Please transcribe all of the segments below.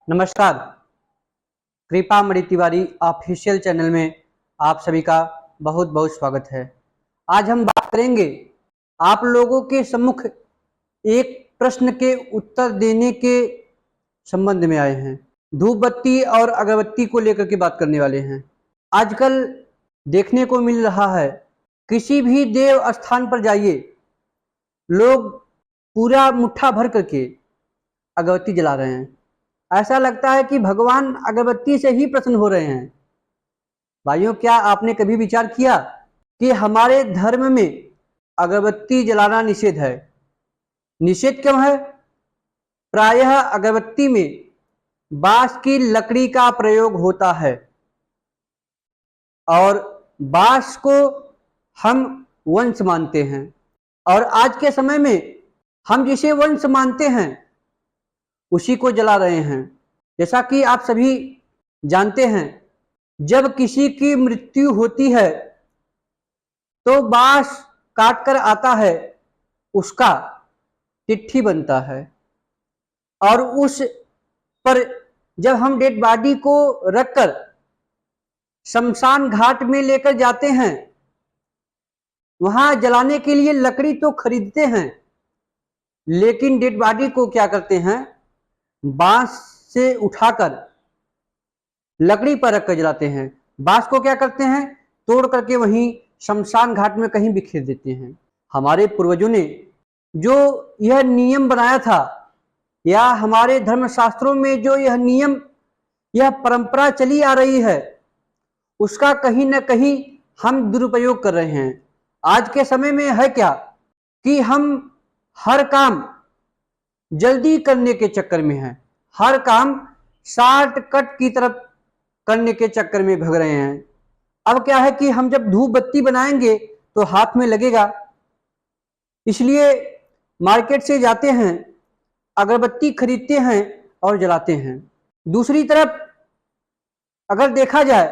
नमस्कार। कृपा मणि Tiwari official channel में आप सभी का बहुत बहुत स्वागत है। आज हम बात करेंगे, आप लोगों के सम्मुख एक प्रश्न के उत्तर देने के संबंध में आए हैं। धूप बत्ती और अगरबत्ती को लेकर के बात करने वाले हैं। आजकल देखने को मिल रहा है, किसी भी देव स्थान पर जाइए, लोग पूरा मुट्ठा भर करके अगरबत्ती जला रहे हैं। ऐसा लगता है कि भगवान अगरबत्ती से ही प्रसन्न हो रहे हैं। भाइयों, क्या आपने कभी विचार किया कि हमारे धर्म में अगरबत्ती जलाना निषेध है? निषेध क्यों है? प्रायः अगरबत्ती में बांस की लकड़ी का प्रयोग होता है और बांस को हम वंश मानते हैं, और आज के समय में हम जिसे वंश मानते हैं उसी को जला रहे हैं। जैसा कि आप सभी जानते हैं, जब किसी की मृत्यु होती है तो बांस काट कर आता है, उसका चिट्ठी बनता है, और उस पर जब हम डेड बॉडी को रखकर शमशान घाट में लेकर जाते हैं, वहां जलाने के लिए लकड़ी तो खरीदते हैं, लेकिन डेड बॉडी को क्या करते हैं, बांस से उठाकर लकड़ी पर रखकर जलाते हैं। बांस को क्या करते हैं, तोड़ करके वहीं शमशान घाट में कहीं बिखेर देते हैं। हमारे पूर्वजों ने जो यह नियम बनाया था, या हमारे धर्म शास्त्रों में जो यह नियम, यह परंपरा चली आ रही है, उसका कहीं ना कहीं हम दुरुपयोग कर रहे हैं। आज के समय में है क्या कि हम हर काम जल्दी करने के चक्कर में हैं, हर काम शॉर्टकट की तरफ करने के चक्कर में भग रहे हैं। अब क्या है कि हम जब धूप बत्ती बनाएंगे तो हाथ में लगेगा, इसलिए मार्केट से जाते हैं, अगरबत्ती खरीदते हैं और जलाते हैं। दूसरी तरफ अगर देखा जाए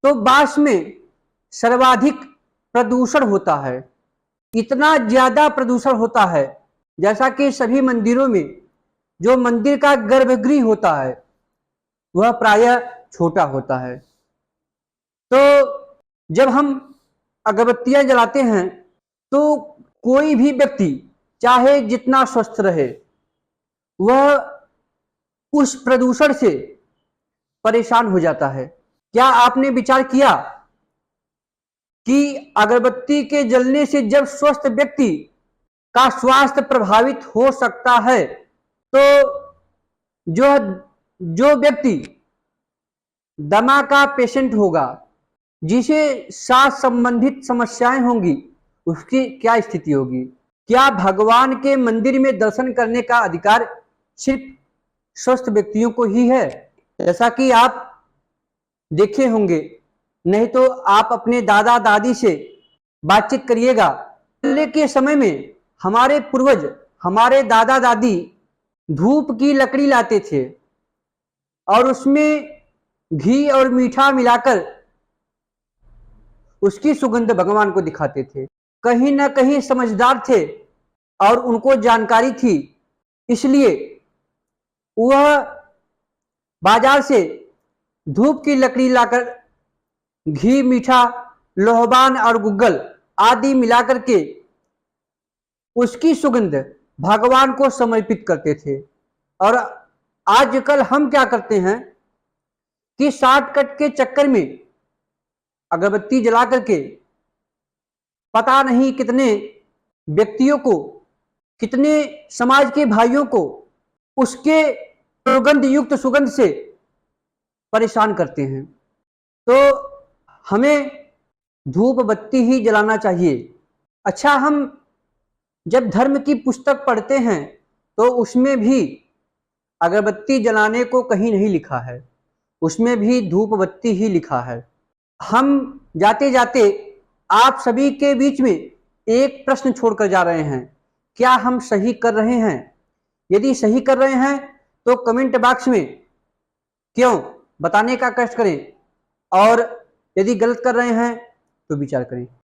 तो बांस में सर्वाधिक प्रदूषण होता है। इतना ज्यादा प्रदूषण होता है, जैसा कि सभी मंदिरों में जो मंदिर का गर्भगृह होता है वह प्रायः छोटा होता है। तो जब हम अगरबत्तियां जलाते हैं तो कोई भी व्यक्ति चाहे जितना स्वस्थ रहे, वह उस प्रदूषण से परेशान हो जाता है। क्या आपने विचार किया कि अगरबत्ती के जलने से जब स्वस्थ व्यक्ति का स्वास्थ्य प्रभावित हो सकता है, तो जो जो व्यक्ति दमा का पेशेंट होगा, जिसे सांस संबंधित समस्याएं होंगी, उसकी क्या स्थिति होगी? क्या भगवान के मंदिर में दर्शन करने का अधिकार सिर्फ स्वस्थ व्यक्तियों को ही है? जैसा कि आप देखे होंगे, नहीं तो आप अपने दादा दादी से बातचीत करिएगा। पहले के समय में हमारे पूर्वज, हमारे दादा दादी धूप की लकड़ी लाते थे और उसमें घी और मीठा मिलाकर उसकी सुगंध भगवान को दिखाते थे। कहीं ना कहीं समझदार थे और उनको जानकारी थी, इसलिए वह बाजार से धूप की लकड़ी लाकर घी, मीठा, लोहबान और गुग्गल आदि मिलाकर के उसकी सुगंध भगवान को समर्पित करते थे। और आजकल हम क्या करते हैं कि शॉर्टकट के चक्कर में अगरबत्ती जला करके पता नहीं कितने व्यक्तियों को, कितने समाज के भाइयों को उसके दुर्गंध युक्त सुगंध से परेशान करते हैं। तो हमें धूप बत्ती ही जलाना चाहिए। अच्छा, हम जब धर्म की पुस्तक पढ़ते हैं तो उसमें भी अगरबत्ती जलाने को कहीं नहीं लिखा है, उसमें भी धूप बत्ती ही लिखा है। हम जाते जाते आप सभी के बीच में एक प्रश्न छोड़कर जा रहे हैं, क्या हम सही कर रहे हैं? यदि सही कर रहे हैं तो कमेंट बॉक्स में क्यों बताने का कष्ट करें, और यदि गलत कर रहे हैं तो विचार करें।